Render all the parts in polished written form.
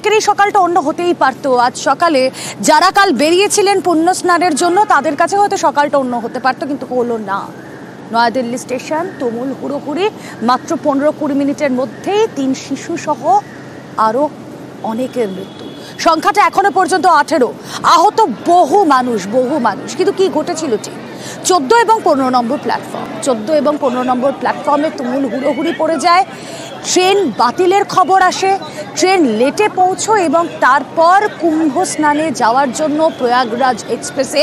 আজকের এই সকালটা অন্য হতেই পারতো। আজ সকালে যারা কাল বেরিয়েছিলেন পুণ্য স্নানের জন্য তাদের কাছে হয়তো সকালটা অন্য হতে পারতো, কিন্তু হলো না। নয়াদিল্লি স্টেশন তুমুল হুড়োহুড়ি, মাত্র 15-20 মিনিটের মধ্যেই 3 শিশু সহ আরো অনেকের মৃত্যু। সংখ্যাটা এখনো পর্যন্ত 18। আহত বহু মানুষ। কিন্তু কি ঘটেছিল ঠিক 14 এবং 15 নম্বর প্ল্যাটফর্ম। 14 এবং 15 নম্বর প্ল্যাটফর্মে তুমুল হুড়োহুড়ি পড়ে যায়। ট্রেন বাতিলের খবর আসে, ট্রেন লেটে পৌঁছো এবং তারপর কুম্ভ স্নানে যাওয়ার জন্য প্রয়াগরাজ এক্সপ্রেসে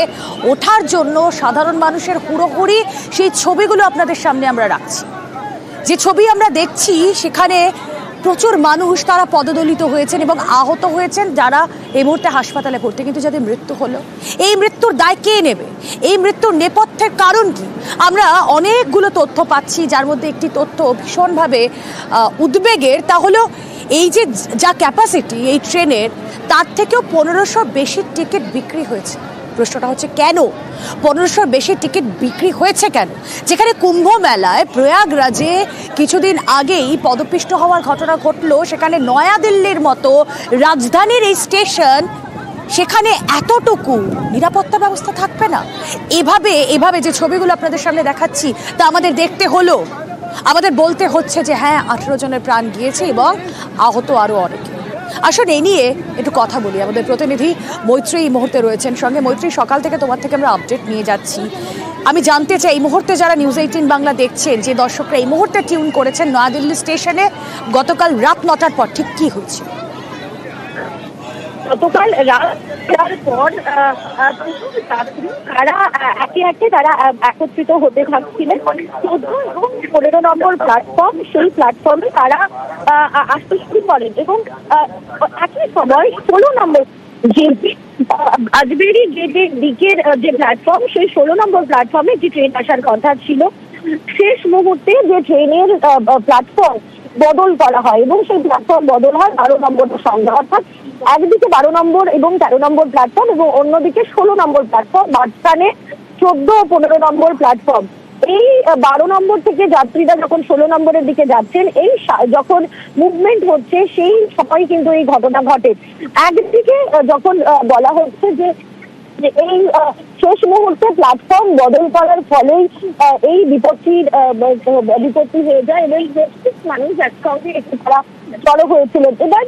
ওঠার জন্য সাধারণ মানুষের হুড়োহুড়ি। সেই ছবিগুলো আপনাদের সামনে আমরা রাখছি। যে ছবি আমরা দেখছি সেখানে প্রচুর মানুষ তারা পদদলিত হয়েছেন এবং আহত হয়েছেন, যারা এই মুহূর্তে হাসপাতালে ভর্তি। কিন্তু যাদের মৃত্যু হলো, এই মৃত্যুর দায় কে নেবে? এই মৃত্যুর নেপথ্যের কারণ কি? আমরা অনেকগুলো তথ্য পাচ্ছি, যার মধ্যে একটি তথ্য ভীষণভাবে উদ্বেগের। তা হলো এই যে যা ক্যাপাসিটি এই ট্রেনের, তার থেকেও 1500 বেশি টিকিট বিক্রি হয়েছে। প্রশ্নটা হচ্ছে কেন 1500 বেশি টিকিট বিক্রি হয়েছে কেন? যেখানে কুম্ভ মেলায় প্রয়াগরাজে কিছুদিন আগেই পদপিষ্ট হওয়ার ঘটনা ঘটলো, সেখানে নয়াদিল্লির মতো রাজধানীর এই স্টেশন, সেখানে এতটুকু নিরাপত্তা ব্যবস্থা থাকবে না। এভাবে যে ছবিগুলো আপনাদের সামনে দেখাচ্ছি তা আমাদের দেখতে হলো, আমাদের বলতে হচ্ছে যে হ্যাঁ 18 জনের প্রাণ গিয়েছে এবং আহত আরো অনেকে। আসলে এই নিয়ে একটু কথা বলি। আমাদের প্রতিনিধি মৈত্রী এই মুহূর্তে রয়েছেন সঙ্গে। মৈত্রী, সকাল থেকে তোমার থেকে আমরা আপডেট নিয়ে যাচ্ছি। আমি জানতে চাই এই মুহূর্তে যারা নিউজ 18 বাংলা দেখছেন, যে দর্শকরা এই মুহূর্তে টিউন করেছেন নয়াদিল্লি স্টেশনে, গতকাল রাত 9টার পর ঠিক কি হচ্ছে? গতকাল রাত পর তারা একে তারা একত্রিত হতে থাকছিলেন 14 এবং 15 নম্বর প্ল্যাটফর্ম। সেই প্ল্যাটফর্মে তারা আসতে শুরু করেন এবং একই সময় 16 নম্বর যে আজবেরি গেটের দিকের যে প্ল্যাটফর্ম, সেই 16 নম্বর প্ল্যাটফর্মে যে ট্রেন আসার কথা ছিল, শেষ মুহূর্তে যে ট্রেনের প্ল্যাটফর্ম বদল করা হয় এবং সেই প্ল্যাটফর্ম বদল হয় 12 নম্বরের সঙ্গে। অর্থাৎ একদিকে 12 নম্বর এবং 13 নম্বর প্ল্যাটফর্ম এবং অন্যদিকে 16 নম্বর প্ল্যাটফর্ম, মাঝখানে 14 ও 15 নম্বর প্ল্যাটফর্ম। এই 12 নম্বর থেকে যাত্রীরা যখন 16 নম্বরের দিকে যাচ্ছেন, এই যখন মুভমেন্ট হচ্ছে সেই সময় কিন্তু এই ঘটনা ঘটে। একদিকে যখন বলা হচ্ছে যে এই শেষ মুহূর্তে প্ল্যাটফর্ম বদল করার ফলেই এই বিপত্তি হয়ে যায় এবং মানুষ একসঙ্গে তারা জড়ো হয়েছিলেন। এবার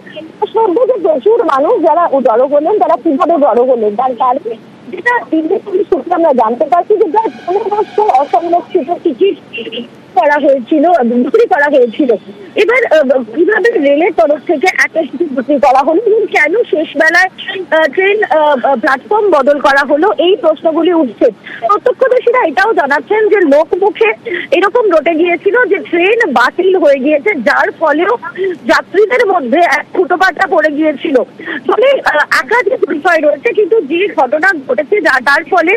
প্রচুর মানুষ যারা জড়ো হলেন, তারা কিভাবে জড়ো হলেন তার কারণে যেটা দিল্লি পুলিশ সূত্রে আমরা জানতে পারছি যে প্রায় 1500 অসংরক্ষিত টিকিট বিক্রি করা হয়েছিল। এবার কিভাবে রেলের তরফ থেকে একটা টিকিট বিক্রি করা হলো এবং কেন শেষ বেলায় ট্রেন প্ল্যাটফর্ম বদল করা হলো, এই প্রশ্নগুলি উঠছে। প্রত্যক্ষদর্শীরা এটাও জানাচ্ছেন যে লোকমুখে এরকম রটে গিয়েছিল যে ট্রেন বাতিল হয়ে গিয়েছে, যার ফলেও যাত্রীদের মধ্যে এক ফুটোপাটা পড়ে গিয়েছিল। ফলে একাধিক বিষয় রয়েছে, কিন্তু যে ঘটনা ঘটেছে তার ফলে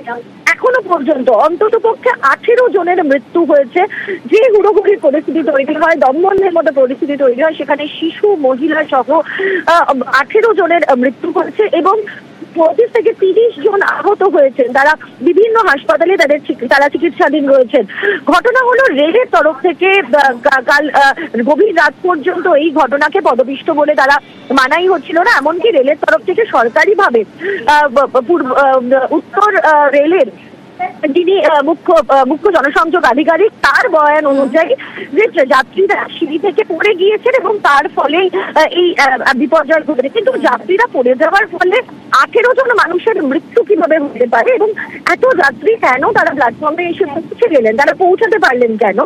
এখনো পর্যন্ত অন্তত পক্ষে 18 জনের মৃত্যু হয়েছে। যে হুড়োহুড়ির পরিস্থিতি তৈরি হয়, দমবন্ধের মতো পরিস্থিতি তৈরি হয়, সেখানে শিশু, মহিলা সহ 18 জনের মৃত্যু হয়েছে এবং 25 থেকে 30 জন আহত হয়েছেন। তারা বিভিন্ন হাসপাতালে তারা চিকিৎসাধীন রয়েছেন। ঘটনা হলো রেলের তরফ থেকে কাল গভীর রাত পর্যন্ত এই ঘটনাকে পদপিষ্ট বলে তারা মানাই হচ্ছিল না। এমনকি রেলের তরফ থেকে সরকারিভাবে উত্তর রেলের যিনি মুখ্য জনসংযোগ আধিকারিক, তার বয়ান অনুযায়ী যে যাত্রীরা সিঁড়ি থেকে পড়ে গিয়েছেন এবং তার ফলে এই বিপর্যয় ঘটেছে। কিন্তু যাত্রীরা পড়ে যাওয়ার ফলে 18 জন মানুষের মৃত্যু কিভাবে হতে পারে এবং এত যাত্রী কেন তারা প্ল্যাটফর্মে এসে পৌঁছে গেলেন, তারা পৌঁছাতে পারলেন কেন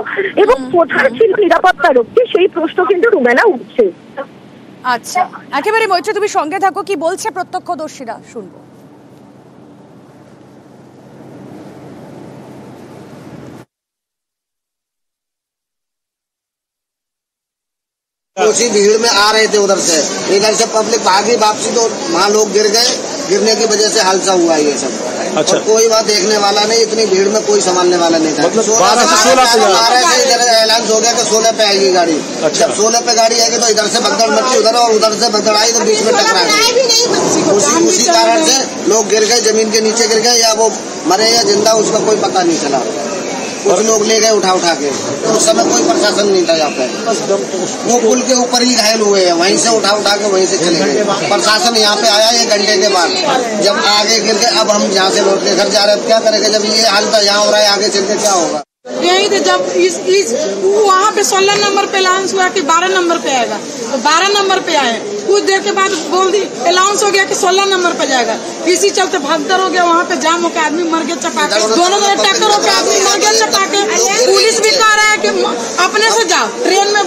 এবং কোথায় ছিল নিরাপত্তা রক্ষী, সেই প্রশ্ন কিন্তু রুমেলা উঠছে। আচ্ছা, একেবারে মৈত্রী তুমি সঙ্গে থাকো। কি বলছে প্রত্যক্ষদর্শীরা শুনবো। उसी भीड़ में आ रहे थे उधर से, इधर से पब्लिक भागी वापसी, तो वहाँ लोग गिर गए। गिरने की वजह से हादसा हुआ ये सब। अच्छा, कोई बात देखने वाला नहीं, इतनी भीड़ में कोई संभालने वाला नहीं था। मतलब 12 से 16 पे इधर ऐलान हो गया कि 16 पे आएगी गाड़ी। अच्छा, जब 16 पे गाड़ी आएगी तो इधर से भगदड़ मची उधर और उधर से भगदड़ आई तो बीच में टकरा गई। उसी कारण से लोग गिर गए, जमीन के नीचे गिर गए, या वो मरे या जिंदा उसका कोई पता नहीं चला। कुछ लोग ले गए उठा के, तो उस समय कोई प्रशासन नहीं था यहाँ पे। वो पुल के ऊपर ही घायल हुए हैं, वहीं से उठा के वहीं से चले गए। प्रशासन यहाँ पे आया 1 घंटे के बाद, जब आगे गिर के अब हम यहाँ से लौट के घर जा रहे हैं, क्या करेंगे जब ये हाल था यहाँ हो रहा है, आगे चल के क्या होगा। यही थे जब इस वहाँ पे 16 नंबर पे अनाउंस हुआ कि 12 नंबर पे आएगा, तो 12 नंबर पे आए। कुछ देर के बाद बोल दी अनाउंस हो गया कि 16 नंबर पे जाएगा। इसी चलते भगदड़ हो गया, वहाँ पे जाम होकर आदमी मर गया चपा के, दोनों में टक्कर होकर आदमी मर गया चपा के। पुलिस भी कह रहा है कि अपने से जाओ। ट्रेन में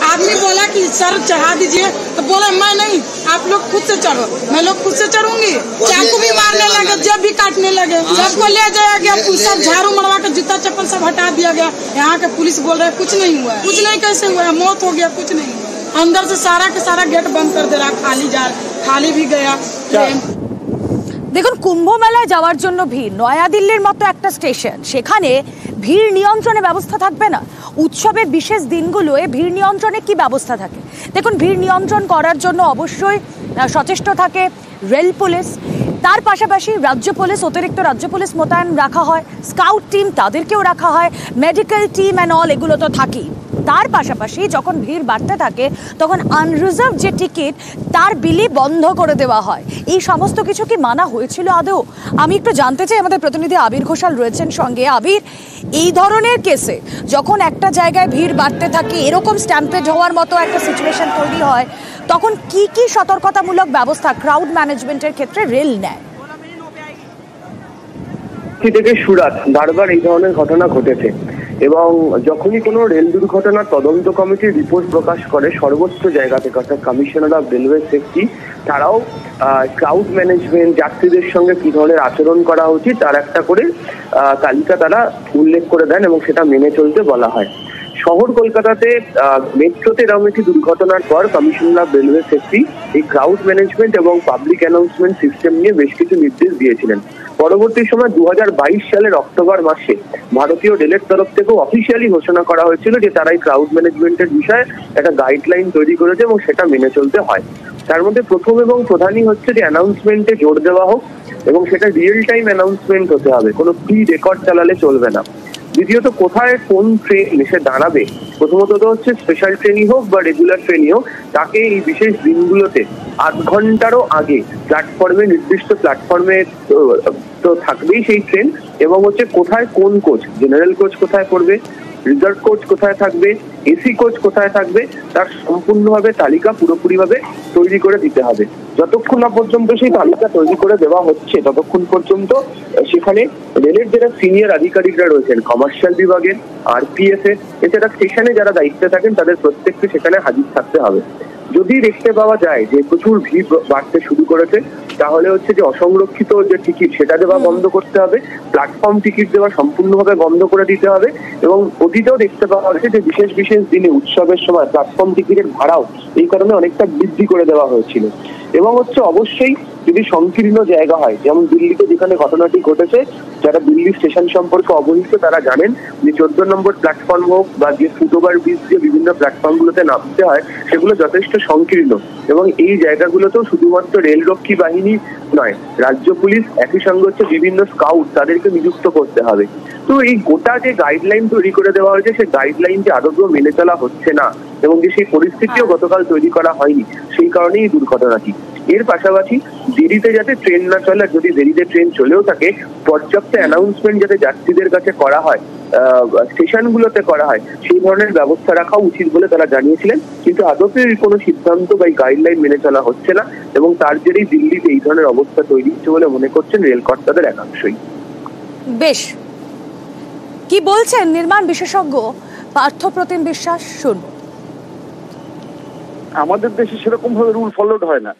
आदमी बोला कि सर चढ़ा दीजिए, तो बोला मैं नहीं, आप लोग खुद से चढ़ो। मैं लोग खुद से चढ़ूंगी। चाकू भी मारने लगे, जब भी काटने लगे, सबको ले जाया गया, सब झाड़ू मरवा के जूता चप्पल सब हटा दिया गया। यहाँ के पुलिस बोल रहे कुछ नहीं हुआ है। कुछ नहीं कैसे हुआ है, मौत हो गया, कुछ नहीं हुआ। अंदर से सारा के सारा गेट बंद कर दे रहा, खाली भी गया ट्रेन। দেখুন, কুম্ভ মেলায় যাওয়ার জন্য ভিড়, নয়াদিল্লির মতো একটা স্টেশন, সেখানে ভিড় নিয়ন্ত্রণে ব্যবস্থা থাকবে না? উৎসবের বিশেষ দিনগুলোয় ভিড় নিয়ন্ত্রণে কি ব্যবস্থা থাকে? দেখুন, ভিড় নিয়ন্ত্রণ করার জন্য অবশ্যই সচেষ্ট থাকে রেল পুলিশ, তার পাশাপাশি রাজ্য পুলিশ, অতিরিক্ত রাজ্য পুলিশ মোতায়েন রাখা হয়, স্কাউট টিম তাদেরকেও রাখা হয়, মেডিকেল টিম অ্যান্ড অল এগুলো তো থাকেই। তার পাশাপাশি যখন ভিড় বাড়তে থাকে তখন আনরিজার্ভ যে টিকিট তার বিলি বন্ধ করে দেওয়া হয়। এই সমস্ত কিছু কি মানা হয়েছিল আদৌ? আমি একটু জানতে চাই, আমাদের প্রতিনিধি আবির ঘোষাল রয়েছেন সঙ্গে। আবির, এই ধরনের কেসে যখন একটা জায়গায় ভিড় বাড়তে থাকে, এরকম স্ট্যাম্পেড হওয়ার মতো একটা সিচুয়েশন তৈরি হয়, তখন কি কি সতর্কতামূলক ব্যবস্থা ক্রাউড ম্যানেজমেন্টের ক্ষেত্রে রেল নেয়? থেকে সুরাত বারবার এই ধরনের ঘটনা ঘটেছে, এবং যখনই কোনো রেল দুর্ঘটনার তদন্ত কমিটির রিপোর্ট প্রকাশ করে সর্বোচ্চ জায়গা থেকে, অর্থাৎ কমিশনার অফ রেলওয়ে সেফটি, তারাও ক্রাউড ম্যানেজমেন্ট, যাত্রীদের সঙ্গে কি ধরনের আচরণ করা উচিত তার একটা করে তালিকা তারা উল্লেখ করে দেন এবং সেটা মেনে চলতে বলা হয়। শহর কলকাতাতে মেট্রোতে এরকম একটি দুর্ঘটনার পর কমিশনার অফ রেলওয়ে সেফটি এই ক্রাউড ম্যানেজমেন্ট এবং পাবলিক অ্যানাউন্সমেন্ট সিস্টেম নিয়ে বেশ কিছু নির্দেশ দিয়েছিলেন। পরবর্তী সময় 2022 সালের অক্টোবর মাসে ভারতীয় রেলের তরফ থেকেও অফিসিয়ালি ঘোষণা করা হয়েছিল যে তারা এই ক্রাউড ম্যানেজমেন্টের বিষয়ে একটা গাইডলাইন তৈরি করেছে এবং সেটা মেনে চলতে হয়। তার মধ্যে প্রথম এবং প্রধানই হচ্ছে যে অ্যানাউন্সমেন্টে জোর দেওয়া হোক এবং সেটা রিয়েল টাইম অ্যানাউন্সমেন্ট হতে হবে, কোনো প্রি রেকর্ড চালালে চলবে না। দ্বিতীয়ত, কোথায় কোন ট্রেন এসে দাঁড়াবে, প্রথমত তো হচ্ছে স্পেশাল ট্রেনই হোক বা রেগুলার ট্রেনই হোক, তাকে এই বিশেষ দিনগুলোতে 8 ঘন্টারও আগে প্ল্যাটফর্মে, নির্দিষ্ট প্ল্যাটফর্মে তো থাকবেই সেই ট্রেন, এবং হচ্ছে কোথায় কোন কোচ, জেনারেল কোচ কোথায় পড়বে, রিজার্ভ কোচ কোথায় থাকবে, এসি কোচ কোথায় থাকবে, তার সম্পূর্ণভাবে তালিকা পুরোপুরিভাবে তৈরি করে দিতে হবে। যতক্ষণ না পর্যন্ত সেই তালিকা তৈরি করে দেওয়া হচ্ছে ততক্ষণ পর্যন্ত সেখানে রেলের যারা সিনিয়র আধিকারিকরা রয়েছেন, কমার্শিয়াল বিভাগের, আরপিএফ এর, এছাড়া স্টেশনে যারা দায়িত্বে থাকেন, তাদের প্রত্যেককে সেখানে হাজির থাকতে হবে। যদি দেখতে পাওয়া যায় যে প্রচুর ভিড় বাড়তে শুরু করেছে, তাহলে হচ্ছে যে অসংরক্ষিত যে টিকিট সেটা দেওয়া বন্ধ করতে হবে, প্ল্যাটফর্ম টিকিট দেওয়া সম্পূর্ণভাবে বন্ধ করে দিতে হবে, এবং অতীতেও দেখতে পাওয়া গেছে যে বিশেষ বিশেষ দিনে উৎসবের সময় প্ল্যাটফর্ম টিকিটের ভাড়াও এই কারণে অনেকটা বৃদ্ধি করে দেওয়া হয়েছিল। এবং হচ্ছে অবশ্যই যদি সংকীর্ণ জায়গা হয়, যেমন দিল্লিতে যেখানে ঘটনাটি ঘটেছে, যারা দিল্লি স্টেশন সম্পর্কে অবহিত তারা জানেন যে 14 নম্বর প্ল্যাটফর্ম হোক বা যে ফুটওভার ব্রিজ যে বিভিন্ন প্ল্যাটফর্মগুলোতে নামতে হয় সেগুলো যথেষ্ট সংকীর্ণ, এবং এই জায়গাগুলোতেও শুধুমাত্র রেলরক্ষী বাহিনী নয়, রাজ্য পুলিশ, একই সঙ্গে হচ্ছে বিভিন্ন স্কাউট, তাদেরকে নিযুক্ত করতে হবে। তো এই গোটা যে গাইডলাইন তৈরি করে দেওয়া হয়েছে, সেই গাইডলাইন যে আদৌ মেনে চলা হচ্ছে না এবং যে সেই পরিস্থিতিও গতকাল তৈরি করা হয়নি, সেই কারণেই এই দুর্ঘটনাটি। এর পাশাপাশি দেরিতে যাতে ট্রেন না চলে, আর যদি দেরিতে ট্রেন চলেও থাকে, পর্যাপ্ত অ্যানাউন্সমেন্ট যাতে যাত্রীদের কাছে করা হয়, স্টেশনগুলোতে করা হয়, সেই ধরনের ব্যবস্থা রাখা উচিত বলে তারা জানিয়েছিলেন। কিন্তু আদতে কোনো সিদ্ধান্ত বা গাইডলাইন মেনে চলা হচ্ছে না, এবং তার জেরেই দিল্লিতে এই ধরনের অবস্থা তৈরি হচ্ছে বলে মনে করছেন রেল কর্তাদের একাংশই। বেশ, কি বলছেন নির্মাণ বিশেষজ্ঞ পার্থ প্রতিম বিশ্বাস, শুনব। আমাদের দেশে সেরকম ভাবে রুল ফলোড হয় না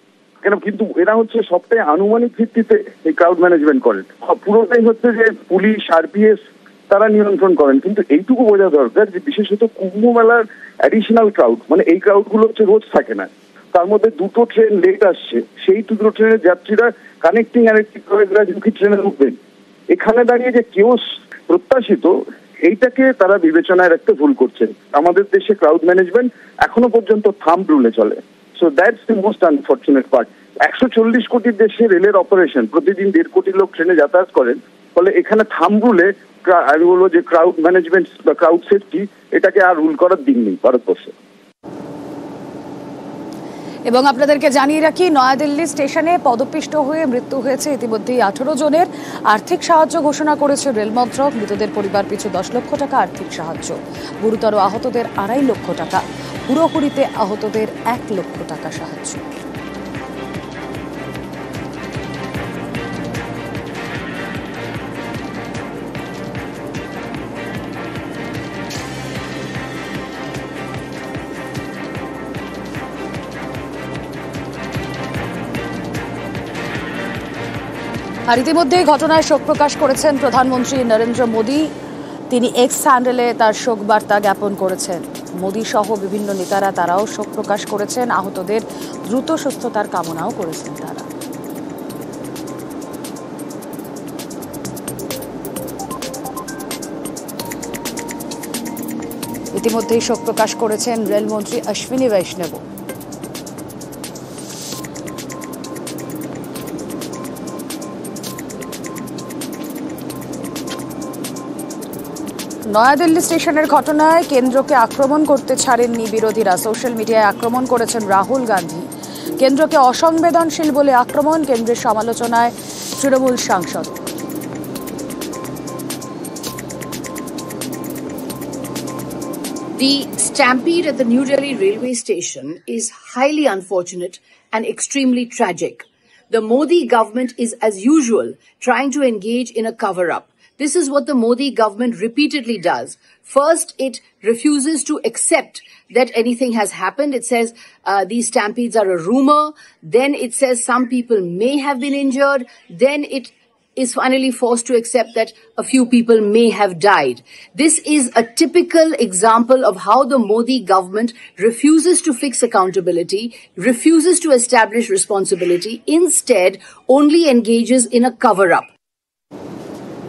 কেন, কিন্তু এরা হচ্ছে সবটাই আনুমানিক ভিত্তিতে এই ক্রাউড ম্যানেজমেন্ট করেন। পুরোটাই হচ্ছে যে পুলিশ, আরপিএস তারা নিয়ন্ত্রণ করেন। কিন্তু এইটুকু বোঝা দরকার যে বিশেষত কুম্ভ মেলার অ্যাডিশনাল ক্রাউড, মানে এই ক্রাউড গুলো হচ্ছে রোজ থাকে না, তার মধ্যে 2টো ট্রেন লেট আসছে, সেই 2টো ট্রেনের যাত্রীরা কানেক্টিং আরেকটি ঝুঁকি ট্রেনে উঠবেন। এখানে দাঁড়িয়ে যে কেউ প্রত্যাশিত, এইটাকে তারা বিবেচনায় রাখতে ভুল করছেন। আমাদের দেশে ক্রাউড ম্যানেজমেন্ট এখনো পর্যন্ত থাম্ব রুলে চলে। So that's the most unfortunate part. 140 কোটির দেশে রেলের অপারেশন, প্রতিদিন 1.5 কোটি লোক ট্রেনে যাতায়াত করেন, ফলে এখানে থাম্ব রুলে আমি বলবো যে ক্রাউড ম্যানেজমেন্ট বা ক্রাউড সেফটি এটাকে আর রুল করার দিক নেই ভারতবর্ষে। এবং আপনাদেরকে জানিয়ে রাখি, নয়াদিল্লি স্টেশনে পদপিষ্ট হয়ে মৃত্যু হয়েছে ইতিমধ্যেই 18 জনের। আর্থিক সাহায্য ঘোষণা করেছে রেল মন্ত্রক। মৃতদের পরিবার পিছু 10 লক্ষ টাকা আর্থিক সাহায্য, গুরুতর আহতদের 2.5 লক্ষ টাকা, হুড়োহুড়িতে আহতদের 1 লক্ষ টাকা সাহায্য। আর ইতিমধ্যেই ঘটনায় শোক প্রকাশ করেছেন প্রধানমন্ত্রী নরেন্দ্র মোদী। তিনি এক্স হ্যান্ডেলে তার শোক বার্তা জ্ঞাপন করেছেন। মোদী সহ বিভিন্ন নেতারা তারাও শোক প্রকাশ করেছেন। আহতদের দ্রুত সুস্থতার কামনাও করেছেন তারা। ইতিমধ্যেই শোক প্রকাশ করেছেন রেলমন্ত্রী অশ্বিনী বৈষ্ণব। নয়াদিল্লি স্টেশনের ঘটনায় কেন্দ্রকে আক্রমণ করতে ছাড়েননি বিরোধীরা। সোশ্যাল মিডিয়ায় আক্রমণ করেছেন রাহুল গান্ধী। কেন্দ্রকে অসংবেদনশীল বলে আক্রমণ, কেন্দ্রের সমালোচনায় তৃণমূল সাংসদ। The stampede at the New Delhi railway station is highly unfortunate and extremely tragic. The Modi government is, as usual, trying to engage in a cover-up. This is what the Modi government repeatedly does. First, it refuses to accept that anything has happened. It says these stampedes are a rumor. Then it says some people may have been injured. Then it is finally forced to accept that a few people may have died. This is a typical example of how the Modi government refuses to fix accountability, refuses to establish responsibility, instead only engages in a cover-up.